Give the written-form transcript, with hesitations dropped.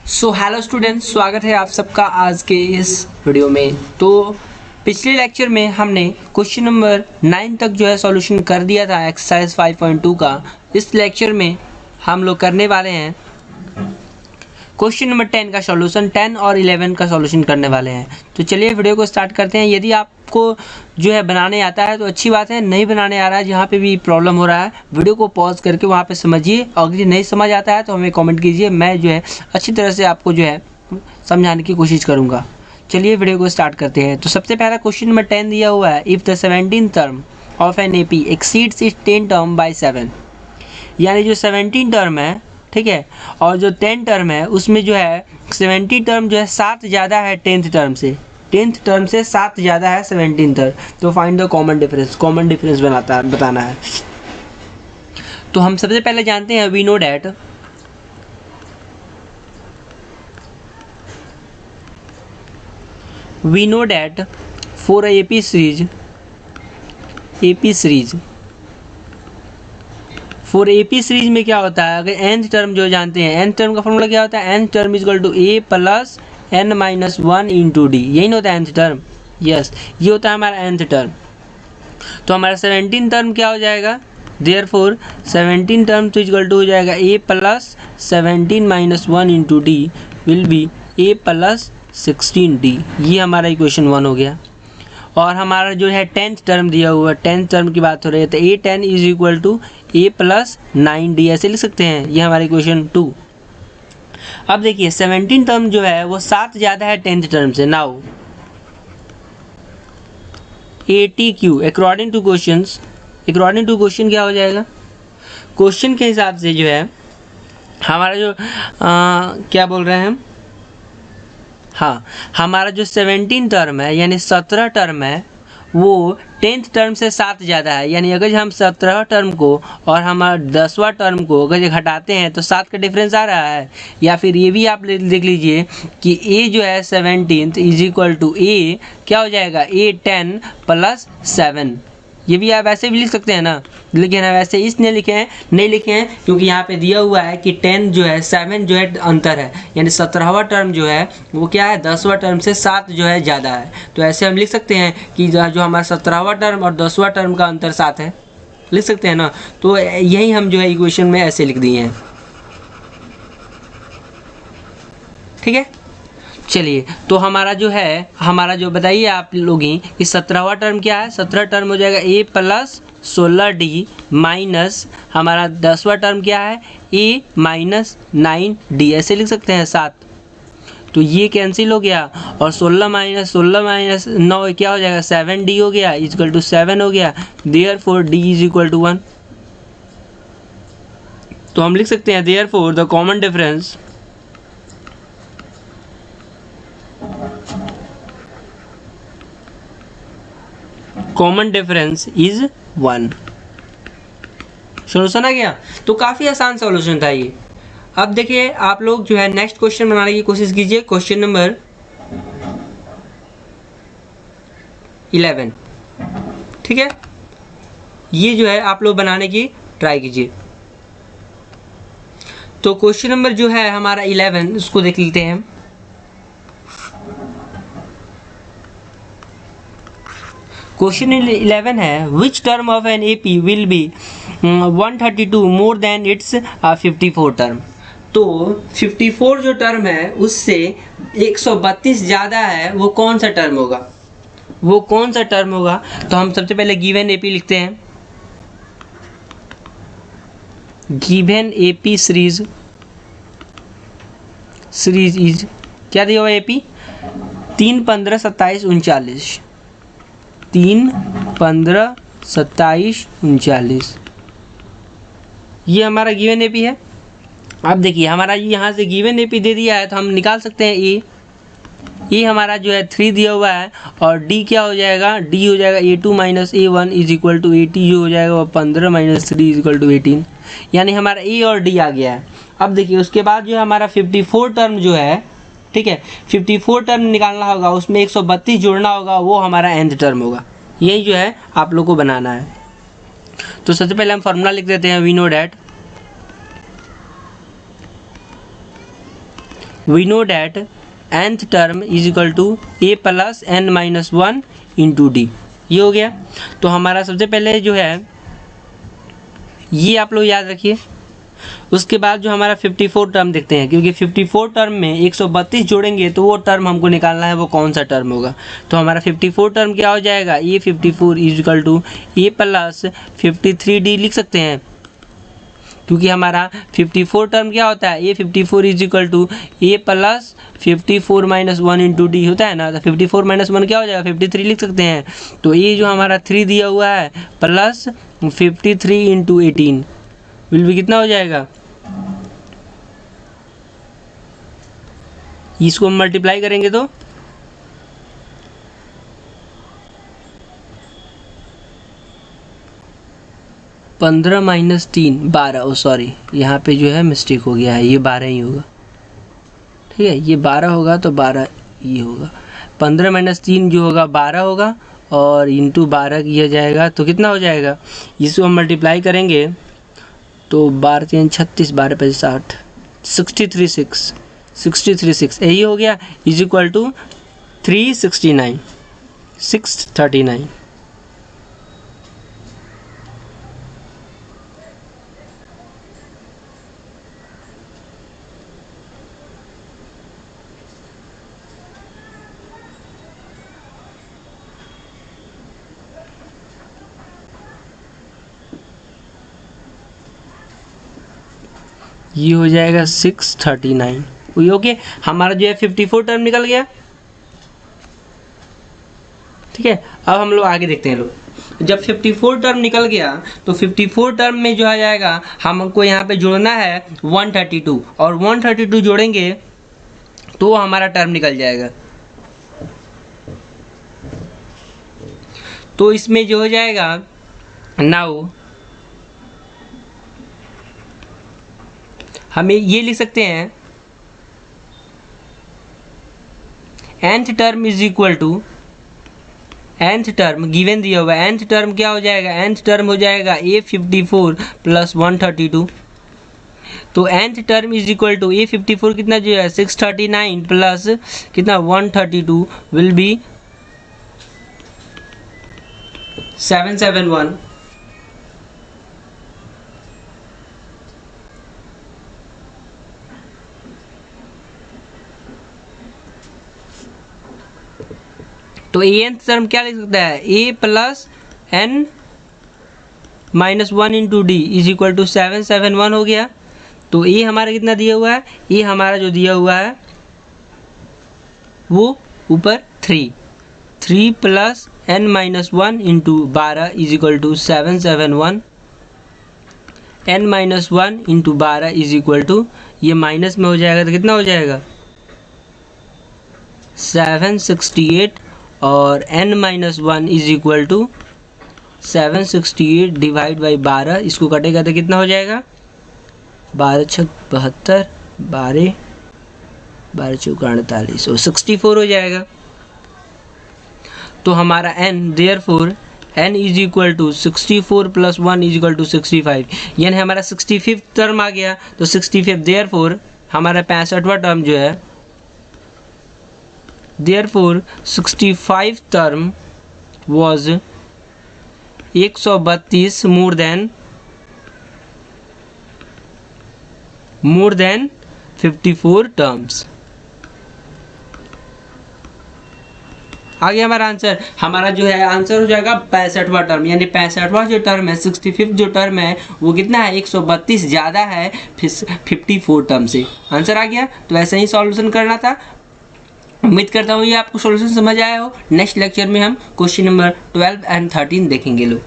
So hello students, स्वागत है आप सबका आज के इस वीडियो में। तो पिछले लेक्चर में हमने क्वेश्चन नंबर 9 तक जो है सॉल्यूशन कर दिया था एक्सरसाइज 5.2 का। इस लेक्चर में हम लोग करने वाले हैं क्वेश्चन नंबर 10 का सॉल्यूशन, 10 और 11 का सॉल्यूशन करने वाले हैं। तो चलिए वीडियो को स्टार्ट करते हैं। यदि आपको जो है बनाने आता है तो अच्छी बात है, नहीं बनाने आ रहा है, जहाँ पे भी प्रॉब्लम हो रहा है वीडियो को पॉज करके वहाँ पे समझिए, और अगर नहीं समझ आता है तो हमें कमेंट कीजिए, मैं जो है अच्छी तरह से आपको जो है समझाने की कोशिश करूँगा। चलिए वीडियो को स्टार्ट करते हैं। तो सबसे पहला क्वेश्चन नंबर 10 दिया हुआ है, if the 17th term of an AP exceeds its 10 term by 7, यानी जो 17 टर्म है, ठीक है, और जो 10 टर्म है उसमें जो है 70 टर्म जो है 7 ज़्यादा है 10th टर्म से, 10th टर्म से 7 ज़्यादा है 17 टर्म। तो फाइंड द कॉमन डिफरेंस बताना है। तो हम सबसे पहले जानते हैं we know that for AP series for AP series में क्या होता है, अगर nth टर्म जो जानते हैं, nth टर्म का फॉर्मूला क्या होता है, nth term is equal to a plus n-1 into d, यही ना होता है nth टर्म। यस, ये होता है हमारा nth टर्म। तो हमारा 17 टर्म क्या हो जाएगा, देयरफॉर 17 टर्म तो इक्वल टू हो जाएगा a plus 17-1 into D will be a plus 16d। ये हमारा इक्वेशन 1 हो गया। और हमारा जो है 10th टर्म दिया हुआ है, 10th टर्म की बात हो रही है, तो a10 is equal to a plus 9d, ऐसे लिख सकते हैं। ये हमारा इक्वेशन 2। अब देखिए 17 टर्म जो है वो 7 ज़्यादा है 10th टर्म से। Now ATQ according to question क्या हो जाएगा, क्वेश्चन के हिसाब से जो है हमारा जो क्या बोल रहे हैं हम, हाँ, हमारा जो 17 टर्म है यानी 17 टर्म है वो 10th टर्म से 7 ज़्यादा है। यानी अगर हम 17 टर्म को और हमारा 10वां टर्म को अगर घटाते हैं तो 7 का डिफरेंस आ रहा है। या फिर ये भी आप देख लीजिए कि a जो है 17th is equal to a क्या हो जाएगा, a10 प्लस 7। ये भी आप ऐसे भी लिख सकते हैं ना, लेकिन हम ऐसे इसलिए नहीं लिखे हैं क्योंकि यहाँ पे दिया हुआ है कि 10 जो है 7 जो है अंतर है, यानी 17वां टर्म जो है वो क्या है, 10वां टर्म से 7 जो है ज़्यादा है। तो ऐसे हम लिख सकते हैं कि जो हमारा 17वां टर्म और 10वां टर्म का अंतर 7 है, लिख सकते हैं ना। तो यही हम जो है इक्वेशन में ऐसे लिख दिए हैं, ठीक है। चलिए, तो हमारा जो बताइए आप लोग ही कि 17वां टर्म क्या है, 17 टर्म हो जाएगा a प्लस 16d माइनस हमारा 10वां टर्म क्या है, a माइनस 9d, ऐसे लिख सकते हैं 7। तो ये कैंसिल हो गया और 16 माइनस 9 क्या हो जाएगा, 7d हो गया, इक्वल टू 7 हो गया, therefore d is equal to 1। तो हम लिख सकते हैं therefore the common difference is 1। Solution आ गया। तो काफ़ी आसान सॉल्यूशन था ये। अब देखिए आप लोग जो है नेक्स्ट क्वेश्चन बनाने की कोशिश कीजिए, क्वेश्चन नंबर 11, ठीक है। ये जो है आप लोग बनाने की ट्राई कीजिए। तो क्वेश्चन नंबर जो है हमारा 11, उसको देख लेते हैं हम। क्वेश्चन 11 है, which term of an AP will be 132 more than its 54 term. तो 54 जो टर्म है उससे 132 ज़्यादा है, वो कौन सा टर्म होगा, तो हम सबसे पहले गिवन AP लिखते हैं। गिवन AP सीरीज इज क्या दिया हुआ, AP 3, 15, 27, 39, 3, 15, 27, 39, ये हमारा गिवन AP है। अब देखिए हमारा यहाँ से गिवन AP दे दिया है तो हम निकाल सकते हैं ए हमारा जो है 3 दिया हुआ है, और D क्या हो जाएगा, D हो जाएगा A2 minus A1 is equal to 80, जो हो जाएगा वो 15 माइनस 3 इज इक्वल टू 18, यानी हमारा A और D आ गया है। अब देखिए उसके बाद जो हमारा 54 टर्म जो है, ठीक है, 54 टर्म निकालना होगा, उसमें 132 जोड़ना होगा, वो हमारा nth टर्म होगा। यही जो है आप लोग को बनाना है। तो सबसे पहले हम फार्मूला लिख देते हैं, we know that we know that nth term is equal to a plus n minus 1 into d. ये हो गया। तो हमारा सबसे पहले जो है ये आप लोग याद रखिए। उसके बाद जो हमारा 54 टर्म देखते हैं, क्योंकि 54 टर्म में 132 जोड़ेंगे तो वो टर्म हमको निकालना है, वो कौन सा टर्म होगा। तो हमारा 54 टर्म क्या हो जाएगा, a 54 is equal to a plus 53d लिख सकते हैं, क्योंकि हमारा 54 टर्म क्या होता है, a 54 is equal to a plus 54 minus 1 into d होता है ना। तो 54 माइनस 1 क्या हो जाएगा, 53 लिख सकते हैं। तो ये जो हमारा 3 दिया हुआ है प्लस 53 इंटू 18 विल भी कितना हो जाएगा, इसको हम मल्टीप्लाई करेंगे तो 15 माइनस 3 12। ओ सॉरी, यहाँ पे जो है मिस्टेक हो गया है, ये 12 ही होगा। ठीक है, ये 12 होगा तो 12 ये होगा। 15 माइनस 3 जो होगा 12 होगा और इंटू 12 किया जाएगा तो कितना हो जाएगा, इसको हम मल्टीप्लाई करेंगे तो 12 3 36, 12 5 60, 63 यही हो गया, इज इक्वल टू 369 639। ये हो जाएगा 639। ओके, हमारा जो है 54 टर्म निकल गया। ठीक है, अब हम लोग आगे देखते हैं। लोग जब 54 टर्म निकल गया तो 54 टर्म में जो आ जाएगा, हमको यहाँ पे जोड़ना है 132 और 132 जोड़ेंगे तो हमारा टर्म निकल जाएगा। तो इसमें जो हो जाएगा नाउ हमें ये लिख सकते हैं nth term is equal to nth term given दिया हुआ है। nth टर्म क्या हो जाएगा, nth टर्म हो जाएगा a54 प्लस 132। तो nth term is equal to a54 कितना जो है 639 प्लस कितना 132 विल बी 771। तो nth टर्म क्या लिख सकता है, a plus n minus 1 into d is equal to 771 हो गया। तो a हमारा कितना दिया हुआ है, a हमारा जो दिया हुआ है वो ऊपर 3 plus n minus 1 into 12 is equal to 771। n minus 1 into 12 is equal to, ये माइनस में हो जाएगा तो कितना हो जाएगा 768 और n minus 1 is equal to 768 divide by 12, इसको कटेगा तो कितना हो जाएगा 12 छक 72, 12 चौका 48 और 64 हो जाएगा। तो हमारा n therefore n is equal to 64 plus 1 is equal to 65, यानी हमारा 65 टर्म आ गया। तो 65 देयरफॉर हमारा 65वां टर्म जो है, therefore 65 term was 132 more than 54 terms. आ गया हमारा आंसर। हमारा जो है आंसर हो जाएगा 65वां टर्म, यानी 65वां जो टर्म है 65 जो टर्म है वो कितना है 132 ज़्यादा है 54 टर्म से। आंसर आ गया। तो ऐसे ही सॉल्यूशन करना था। उम्मीद करता हूँ ये आपको सॉल्यूशन समझ आया हो। नेक्स्ट लेक्चर में हम क्वेश्चन नंबर 12 एंड 13 देखेंगे लोग।